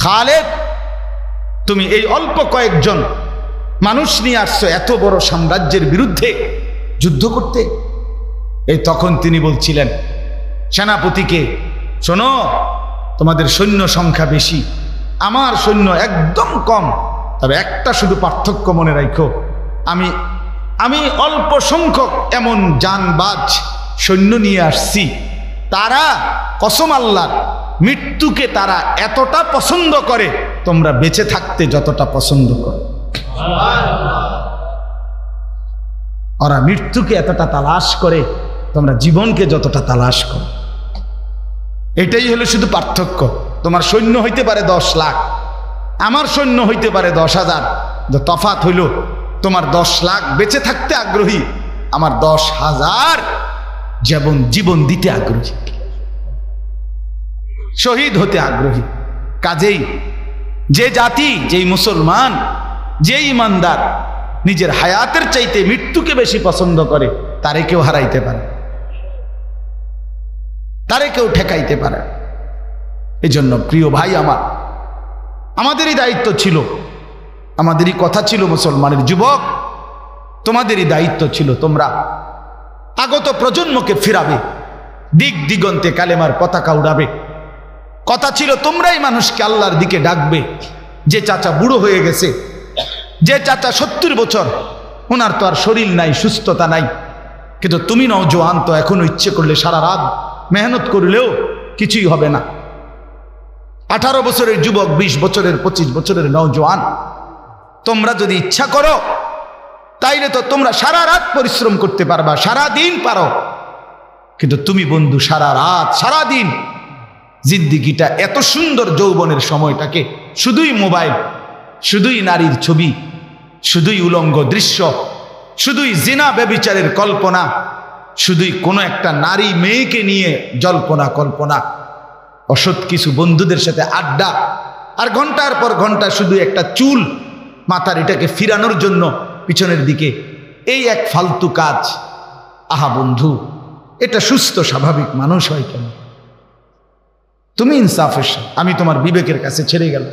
খালেদ, তুমি এই অল্প কয়েকজন মানুষ নিয়ে আসছো এত বড় সাম্রাজ্যের বিরুদ্ধে যুদ্ধ করতে। এই তখন তিনি বলছিলেন সেনাপতিকে, শোনো, তোমাদের সৈন্য সংখ্যা বেশি, আমার সৈন্য একদম কম, তবে একটা শুধু পার্থক্য মনে রাখো, আমি অল্প সংখ্যক এমন জানবাজ সৈন্য নিয়ে আসছি, তারা কসম আল্লাহর মৃত্যুকে তারা এতটা পছন্দ করে তোমরা বেঁচে থাকতে যতটা পছন্দ করো। ওরা মৃত্যুকে এতটা তালাশ করে তোমরা জীবনকে যতটা তালাশ করো। এটাই হলো শুধু পার্থক্য। তোমার সৈন্য হইতে পারে 10 লাখ, আমার সৈন্য হইতে পারে 10,000, তফাৎ হইল তোমার 10 লাখ বেঁচে থাকতে আগ্রহী, আমার 10,000 জীবন দিতে আগ্রহী, শহীদ হতে আগ্রহী। কাজেই যে জাতি, যেই মুসলমান, যেই ইমানদার নিজের হায়াতের চাইতে মৃত্যুকে বেশি পছন্দ করে, তারে কেউ হারাইতে পারে, তারে কেউ ঠেকাইতে পারে। এই জন্য প্রিয় ভাই আমার, আমাদেরই দায়িত্ব ছিল, আমাদেরই কথা ছিল, মুসলমানের যুবক, তোমাদেরই দায়িত্ব ছিল, তোমরা আগত প্রজন্মকে ফিরাবে, দিক দিগন্তে কালেমার পতাকা উড়াবে। কথা ছিল তোমরাই মানুষকে আল্লাহর দিকে ডাকবে। যে চাচা বুড়ো হয়ে গেছে, যে চাচা 70 বছর, ওনার তো আর শরীর নাই, সুস্থতা নাই, কিন্তু তুমি নওজোয়ান, তো এখনো ইচ্ছে করলে সারা রাত মেহনত করলেও কিছুই হবে না। 18 বছরের যুবক, 20 বছরের, 25 বছরের নওজোয়ান, তোমরা যদি ইচ্ছা করো তাইলে তো তোমরা সারা রাত পরিশ্রম করতে পারবা, সারা দিন পারো। কিন্তু তুমি বন্ধু সারা রাত, সারা দিন জিন্দিগিটা, এত সুন্দর যৌবনের সময়টাকে শুধুই মোবাইল, শুধুই নারীর ছবি, শুধুই উলঙ্গ দৃশ্য, শুধুই জিনা ব্যভিচারের কল্পনা, শুধুই কোনো একটা নারী মেয়েকে নিয়ে জল্পনা কল্পনা, অসৎ কিছু বন্ধুদের সাথে আড্ডা, আর ঘন্টার পর ঘন্টা শুধু একটা চুল মাথার এটাকে ফিরানোর জন্য পিছনের দিকে, এই এক ফালতু কাজ। আহা বন্ধু, এটা সুস্থ স্বাভাবিক মানুষ হয় কেন? তুমি ইনসাফের, আমি তোমার বিবেকের কাছে ছেড়ে গেল।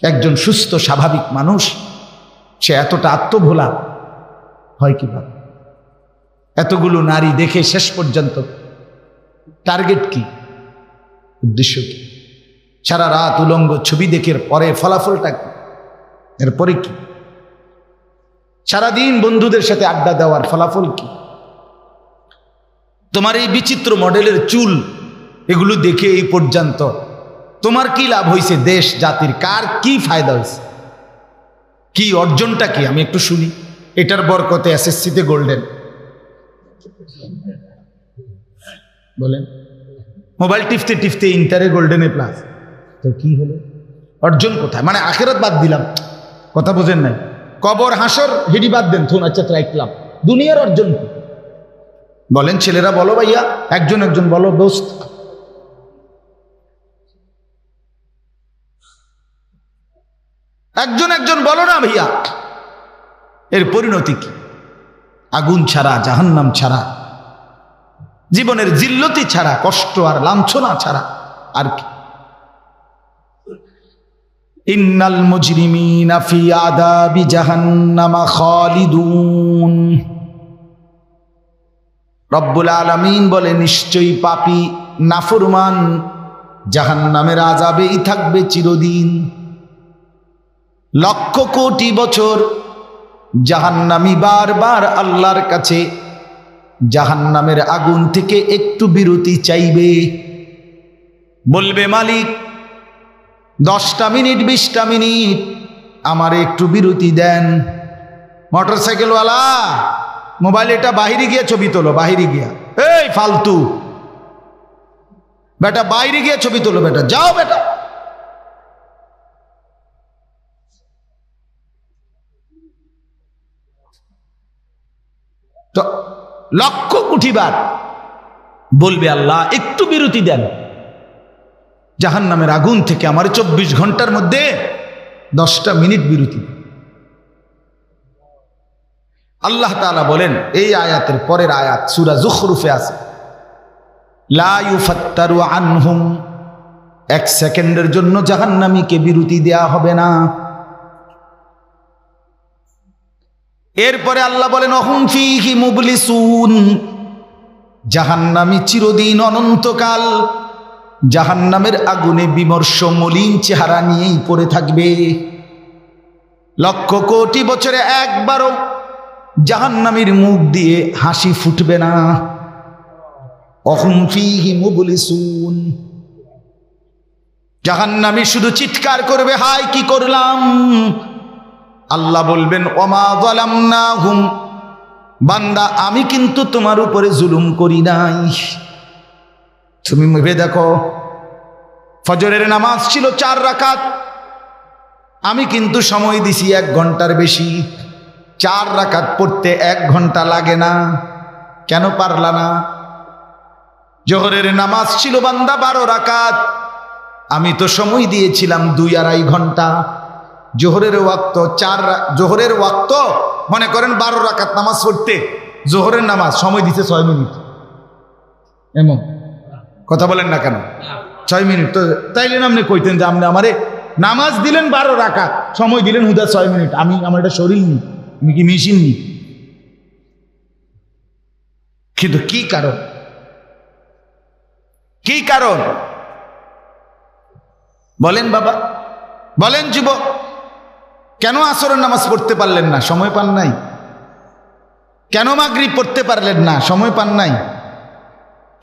একজন সুস্থ স্বাভাবিক মানুষ সে এতটা আত্মভোলা হয় কিভাবে? এতগুলো নারী দেখে শেষ পর্যন্ত টার্গেট কি, উদ্দেশ্য কি? সারা রাত উলঙ্গ ছবি দেখে পরে ফলাফলটা কি? এরপরে কি? সারাদিন বন্ধুদের সাথে আড্ডা দেওয়ার ফলাফল কি? তোমার এই বিচিত্র মডেলের চুল, এগুলো দেখে এই পর্যন্ত তোমার কি লাভ হয়েছে? দেশ জাতির কার কি ফায়দা হয়েছে? কি অর্জনটা কি? আমি একটু শুনি। এটার বরকতে এসএসসিতে গোল্ডেন, বলেন। মোবাইল টিপতে টিপতে ইন্টারে গোল্ডেনে প্লাস, তো কি হলো? অর্জন কোথায়? মানে আখেরাত বাদ দিলাম, কথা বোঝেন নাই? কবর হাসর হেডি বাদ দেন, থুন আচ্ছা রাখলাম, দুনিয়ার অর্জন কি? বলেন ছেলেরা, বলো ভাইয়া, একজন একজন বলো দোস্ত। একজন একজন বলো না ভাইয়া, এর পরিণতি কি? আগুন ছাড়া, জাহান্নাম ছাড়া, জীবনের জিল্লতি ছাড়া, কষ্ট আর লাঞ্ছনা ছাড়া আর কি? ইন্নাল মুজরিমিনা ফি আযাবি জাহান্নামা খালিদুন। রব্বুল আলামিন বলে, নিশ্চয়ই পাপী নাফরমান জাহান্নামের আযাবেই থাকবে চিরদিন। লক্ষ কোটি বছর জাহান্নামী বারবার আল্লাহর কাছে জাহান্নামের আগুন থেকে একটু বিরতি চাইবে, বলবে, মালিক 10টা মিনিট 20টা মিনিট আমার একটু বিরতি দেন। মোটরসাইকেলওয়ালা, মোবাইল এটা বাহিরে গিয়ে ছবি তোলো, বাহিরে গিয়া, এই ফালতু বেটা, বাইরে গিয়ে ছবি তোলো বেটা, যাও বেটা। তো লক্ষ কোটি বার বলবে, আল্লাহ একটু বিরতি দেন জাহান্নামের আগুন থেকে, আমার 24 ঘন্টার মধ্যে 10টা মিনিট বিরতি। আল্লাহ তাআলা বলেন, এই আয়াতের পরের আয়াত সূরা যুখরুফে আছে, লা ইউফাত্তারু আনহুম এক সেকেন্ডের জন্য জাহান্নামীকে বিরতি দেয়া হবে না। এরপরে আল্লাহ বলেন অহুম ফীহি মুবলিসুন, জাহান্নামী চিরদিন অনন্তকাল জাহান্নামের আগুনে বিমর্ষ মলিন চেহারা নিয়েই পড়ে থাকবে। লক্ষ কোটি বছরে একবারও জাহান্নামীর মুখ দিয়ে হাসি ফুটবে না। অহুম ফীহি মুবলিসুন, জাহান্নামী শুধু চিৎকার করবে, হায় কি করলাম। আল্লাহ বলবেন ওমা যালামনাহুম, বান্দা আমি কিন্তু তোমার উপরে জুলুম করি নাই। তুমি ভেবে দেখো, ফজরের নামাজ ছিল 4 রাকাত, আমি কিন্তু সময় দিছি 1 ঘন্টার বেশি। 4 রাকাত পড়তে 1 ঘন্টা লাগে না, কেন পারলা না? জোহরের নামাজ ছিল বান্দা 12 রাকাত, আমি তো সময় দিয়েছিলাম 2-2.5 ঘন্টা। জোহরের ওয়াক্ত জোহরের ওয়াক্ত মনে করেন 12 রাকাত নামাজ পড়তে, জোহরের নামাজ সময় দিতে 6 মিনিট। এমন কথা বলেন না কেন? 6 মিনিট তো তাইলে আপনি কইতেন যে আপনি আমারে নামাজ দিলেন 12 রাকাত, সময় দিলেন হুদা 6 মিনিট। আমার এটা শরীর নি, আমি কি মেশিন নি? কিন্তু কি কারণ? কি কারণ বলেন বাবা, বলেন যুবক, কেন আসরের নামাজ পড়তে পারলেন না? সময় পান নাই। কেন মাগরিব পড়তে পারলেন না? সময় পান নাই।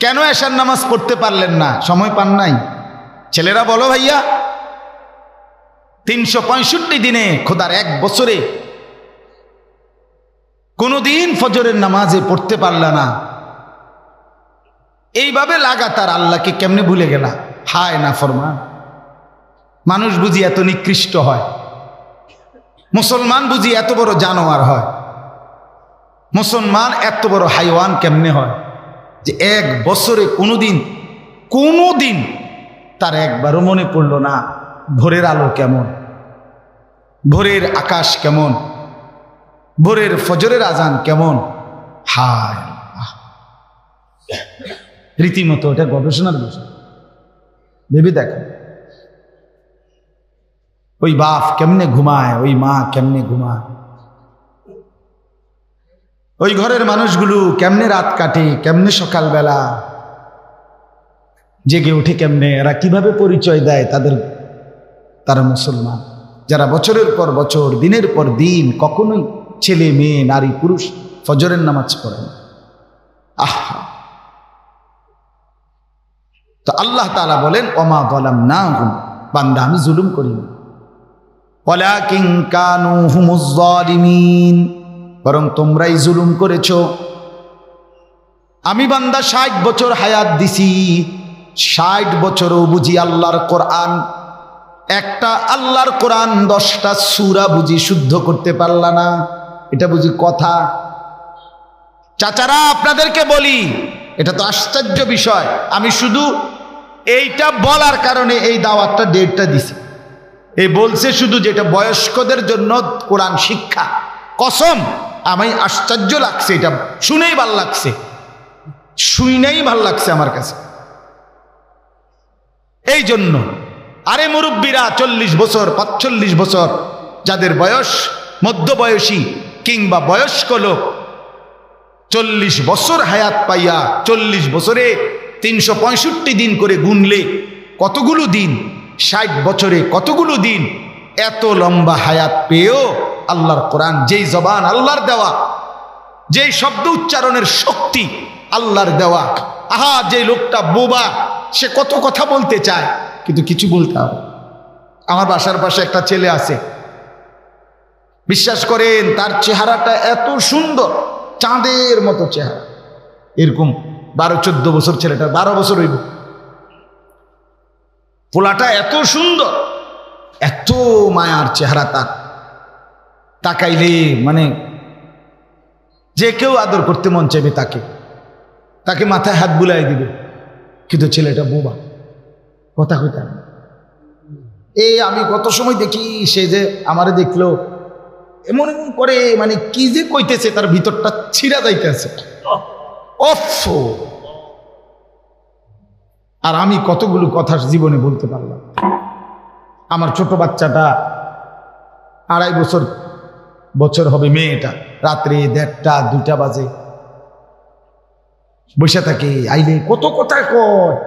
কেন এশার নামাজ পড়তে পারলেন না? সময় পান নাই। ছেলেরা বলো ভাইয়া, 365 দিনে খোদার 1 বছরে কোনদিন ফজরের নামাজে পড়তে পারলা না, এইভাবে লাগাতার আল্লাহকে কেমনে ভুলে গেলা? হায় না ফরমান। মানুষ বুঝি এত নিকৃষ্ট হয়? মুসলমান বুঝি এত বড় জানোয়ার হয়? মুসলমান এত বড় হাইওয়ান কেমনে হয় যে 1 বছরে কোনোদিন তার একবারও মনে পড়ল না ভোরের আলো কেমন, ভোরের আকাশ কেমন, ভোরের ফজরের আজান কেমন? হায় রীতিমতো এটা গবেষণার বিষয়। ভেবে দেখো, ওই বাপ কেমনে ঘুমায়, ওই মা কেমনে ঘুমায়, ওই ঘরের মানুষগুলো কেমনে রাত কাটে, কেমনে সকালবেলা জেগে উঠে, কেমনে এরা কিভাবে পরিচয় দেয় তারা মুসলমান, যারা বছরের পর বছর দিনের পর দিন কখনোই ছেলে মেয়ে নারী পুরুষ ফজরের নামাজ পড়ে না। আহা, তো আল্লাহ তাআলা বলেন ওমা যালামনাহুম, বান্দা আমি জুলুম করিনি। ওয়ালাকিন কানু হুমুজ জালিমিন, বরং তোমরাই জুলুম করেছো। আমি বান্দা 60 বছর হায়াত দিছি, 60 বছরও বুঝি আল্লাহর কোরআন, একটা আল্লাহর কোরআন 10টা সূরা বুঝি শুদ্ধ করতে পারলা না। এটা বুঝি কথা? চাচারা আপনাদেরকে বলি, এটা তো আশ্চর্য বিষয়। আমি শুধু এইটা বলার কারণে এই দাওয়াতটা ডেটটা দিছি। এই বলছে শুধু যেটা বয়স্কদের জন্য কোরআন শিক্ষা। কসম আমি আশ্চর্য লাগছে, এটা শুনেই ভাল লাগছে, শুনেই ভাল লাগছে আমার কাছে। এই জন্য আরে মুরব্বীরা 40 বছর 45 বছর যাদের বয়স, মধ্যবয়সী কিংবা বয়স্ক লোক, 40 বছর হায়াত পাইয়া 40 বছরে 365 দিন করে গুনলে কতগুলো দিন, 60 বছরে কতগুলো দিন, এত লম্বা হায়াত পেয়েও আল্লাহর কোরআন, যেই জবান আল্লাহর দেওয়া, যেই শব্দ উচ্চারণের শক্তি আল্লাহর দেওয়া, আহা যে লোকটা বোবা, সে কত কথা বলতে চায় কিন্তু কিছু বলতে হবে। আমার বাসার পাশে একটা ছেলে আছে, বিশ্বাস করেন তার চেহারাটা এত সুন্দর, চাঁদের মতো চেহারা, এরকম 12-14 বছর, ছেলেটা 12 বছর হইব, পোলাটা এত সুন্দর, এত মায়ার চেহারা তার, তাকাইলে মানে যে কেউ আদর করতে মন চাইবে তাকে মাথায় হাত বুলাই দিবে। কিন্তু ছেলেটা বোবা, কথা কইতে না। এই আমি কত সময় দেখি সে যে আমারে দেখলো এমন এমন করে, মানে কি যে কইতেছে তার ভিতরটা ছিঁড়া যাইতেছে। আর আমি কতগুলো কথা জীবনে বলতে পারলাম। আমার ছোট বাচ্চাটা 2.5 বছর হবে, মেয়েটা রাত্রে 1:30 2টা বাজে বসে থাকে, আইলে কত কথা কয়।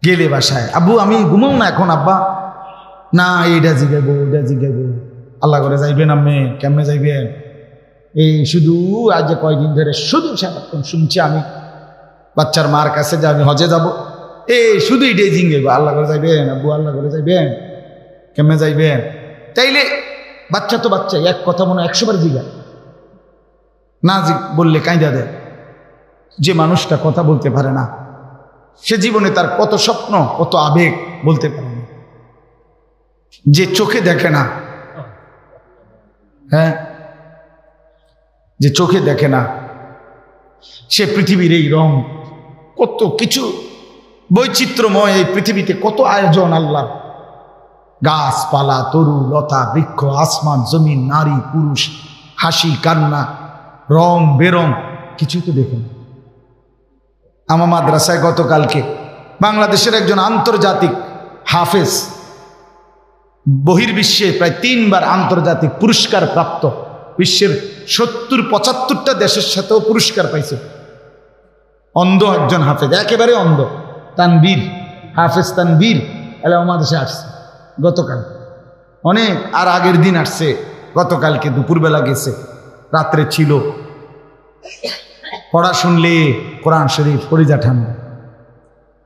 গেলে বাসায়, আব্বু আমি ঘুমাও না এখন, আব্বা না এইটা জিগাইবো ওইটা জিগাইবো। আল্লাহ করে যাইবেন আপনি, কেমনে যাইবেন? এই শুধু আজ কয়দিন ধরে শুধু সারাক্ষণ শুনছি আমি বাচ্চার মার কাছে যে আমি হজে যাব, শুধু এইটাই জিঙ্গাইবো, আল্লাহ করে যাইবেন আব্বু, আল্লাহ করে যাইবেন, কেমনে যাইবেন? তাইলে বাচ্চা তো বাচ্চা, এক কথা মনে 100 বার জিগায়, না বললে কাঁদা দেয়। যে মানুষটা কথা বলতে পারে না, সে জীবনে তার কত স্বপ্ন কত আবেগ বলতে পারে না। যে চোখে দেখে না, হ্যাঁ, যে চোখে দেখে না, সে পৃথিবীর এই রং, কত কিছু বৈচিত্র্যময় এই পৃথিবীতে, কত আয়োজন আল্লাহ, গাছপালা, তরু লতা বৃক্ষ, আসমান জমিন, নারী পুরুষ, হাসি কান্না, রং বেরং, কিছুই তো দেখে না। আমার মাদ্রাসায় গতকালকে বাংলাদেশের একজন আন্তর্জাতিক হাফেজ, বহির্বিশ্বে প্রায় 3 বার আন্তর্জাতিক পুরস্কার প্রাপ্ত, বিশ্বের 70-75টা দেশের সাথেও পুরস্কার পাইছে, অন্ধ একজন হাফেজ, একেবারে অন্ধ, তানবীর, হাফেজ তানবীর আমাদের আসছে গতকাল, অনেক আর আগের দিন আসছে, গতকালকে দুপুরবেলা গেছে, রাত্রে ছিল। পড়া শুনলে কোরআন শরীফ কলিজা ঠান্ডা।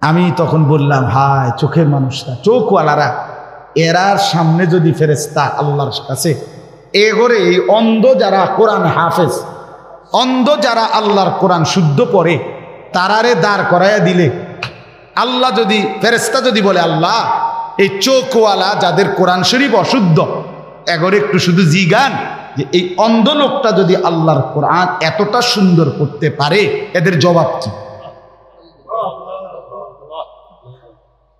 আমি তখন বললাম, হায় চোখের মানুষরা, চোখওয়ালারা, এরার সামনে যদি ফেরেশতা আল্লাহর কাছে ঘরে এই অন্ধ যারা কোরআন হাফেজ, অন্ধ যারা আল্লাহর কোরআন শুদ্ধ পড়ে, তারারে দাঁড় করাইয়া দিলে, আল্লাহ যদি ফেরেশতা যদি বলে, আল্লাহ এই চোখওয়ালা যাদের কোরআন শরীফ অশুদ্ধ, এগরে একটু শুধু জিগান যে এই অন্ধ লোকটা যদি আল্লাহর কোরআন এতটা সুন্দর করতে পারে, এদের জবাব কি?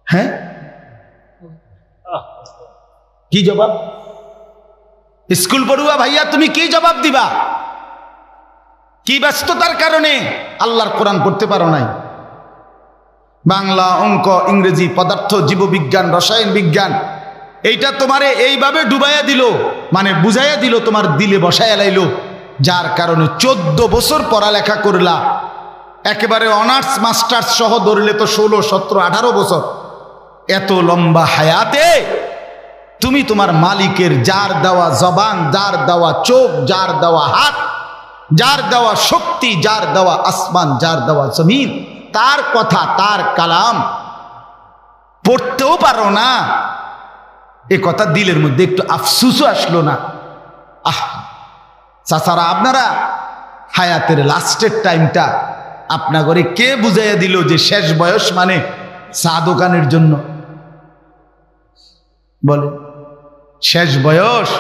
হ্যাঁ, কি জবাব? স্কুল পড়ুয়া ভাইয়া, তুমি কি জবাব দিবা? কি ব্যস্ততার কারণে আল্লাহর কোরআন পড়তে পারো নাই? বাংলা, অঙ্ক, ইংরেজি, পদার্থ, জীববিজ্ঞান, রসায়ন বিজ্ঞান, এইটা তোমারে এইভাবে ডুবাইয়া দিল, মানে বুঝাইয়া দিল, তোমার দিলে বসাইয়া লাইল, যার কারণে 14 বছর পড়ালেখা করলা, একেবারে অনার্স মাস্টার্স সহ ধরলে তো 16, 17, 18 বছর। এত লম্বা হায়াতে তুমি তোমার মালিকের, যার দেওয়া জবান, যার দেওয়া চোখ, যার দেওয়া হাত, যার দেওয়া শক্তি, যার দেওয়া আসমান, যার দেওয়া জমিন, তার কথা, তার কালাম পড়তেও পারো না। এ কথা দিলের মধ্যে একটু আফসুসও আসলো না? চাচারা, আপনারা হায়াতের লাস্টের টাইমটা আপনা করে কে বুঝাইয়া দিল যে শেষ বয়স মানে চা দোকানের জন্য? বলে শেষ বয়স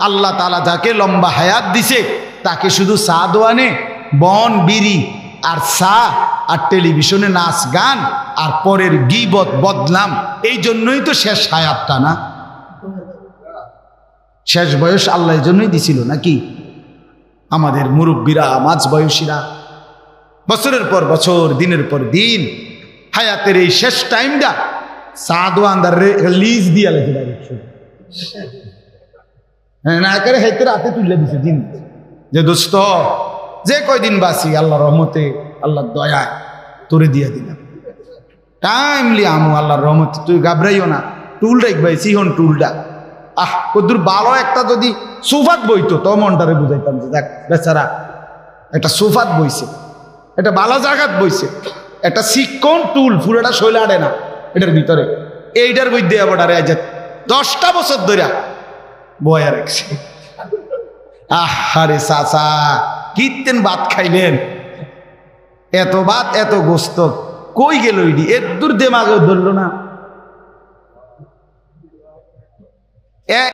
আল্লাহ তাআলা যাকে লম্বা হায়াত দিছে, তাকে শুধু চা দোয়ানে বন বিড়ি আর চা আর টেলিভিশনে নাচ গান আর পরের গীবত বদনাম, এই জন্যই তো শেষ হায়াতটা না? শেষ বয়স আল্লাহ এই জন্যই দিছিল নাকি? আমাদের মুরব্বীরা, মাঝ বয়সীরা বছরের পর বছর, দিনের পর দিন হায়াতের এই শেষ টাইমটা সাদওয়ান্দার লিজ দিয়া লেখে না করে হাইতে রাতে তুলে দিছে দিন, যে দোস্ত যে কয়দিন বাসি আল্লাহর রহমতে, আল্লাহর দয়ায় তোরে দিয়া দিলাম, টাইমলি আমু আল্লাহর রহমতে, তুই ঘাবড়াইও না, টুল রাখবাই সিহন টুলটা। কদ্দুর ভালো একটা যদি সুফাত বইতো তো মনটারে বুঝাইতাম যে দেখ বেচারা একটা সুফাত বইছে, এটা ভালো জায়গাত বইছে, একটা শিক্ষণ টুল পুরোটা শৈলে আড়ে না এটার ভিতরে, এইটার বই দিয়ে আবার আজ 10টা বছর ধরে বয়া রাখছে। আহারে চাচা, কীর্তেন ভাত খাইলেন, এত ভাত এত গোস্ত কই গেল? ইডি এর দূর দেমাগেও ধরল না।